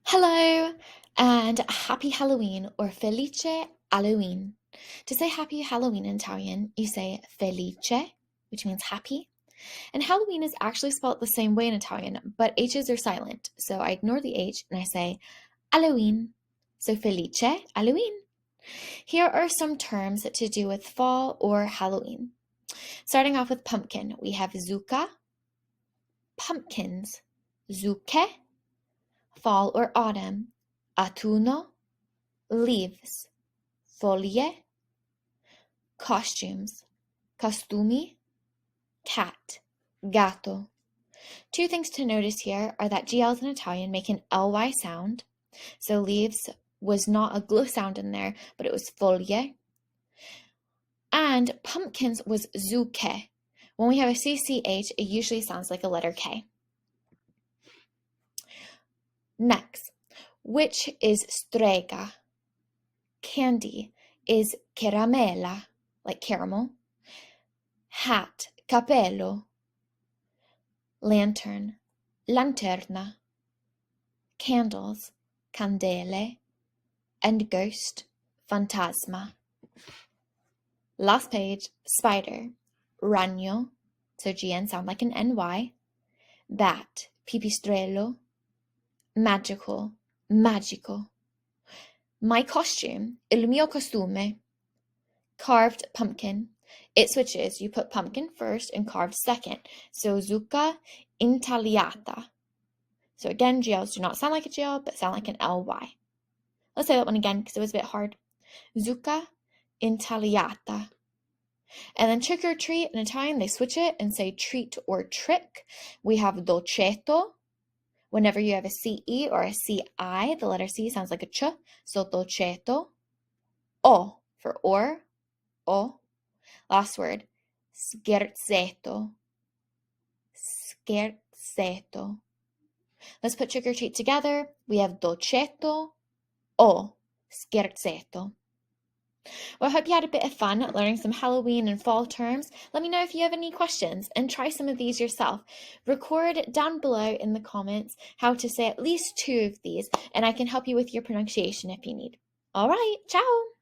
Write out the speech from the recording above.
Hello and happy Halloween or Felice Halloween. To say happy Halloween in Italian, you say Felice, which means happy. And Halloween is actually spelled the same way in Italian, but H's are silent. So I ignore the H and I say Halloween. So Felice Halloween. Here are some terms to do with fall or Halloween. Starting off with pumpkin, we have zucca, pumpkins, zucche, fall or autumn, autunno, leaves, foglie, costumes, costumi, cat, gatto. Two things to notice here are that GLs in Italian make an LY sound. So leaves was not a gl sound in there, but it was foglie. And pumpkins was zucche. When we have a CCH, it usually sounds like a letter K. Next, which is strega? Candy is caramella, like caramel. Hat, capello. Lantern, lanterna. Candles, candele. And ghost, fantasma. Last page, spider, ragno, so GN sound like an NY. Bat, pipistrello. Magical, magico. My costume, il mio costume. Carved pumpkin. It switches. You put pumpkin first and carved second. So zucca intagliata. So again, GLs do not sound like a GL, but sound like an LY. Let's say that one again because it was a bit hard. Zucca intagliata. And then trick or treat in Italian, they switch it and say treat or trick. We have dolcetto. Whenever you have a CE or a CI, the letter C sounds like a ch, so dolcetto. O for or, o. Last word, scherzetto. Scherzetto. Let's put trick or treat together. We have dolcetto o scherzetto. Well, I hope you had a bit of fun learning some Halloween and fall terms. Let me know if you have any questions and try some of these yourself. Record down below in the comments how to say at least 2 of these, and I can help you with your pronunciation if you need. All right, ciao!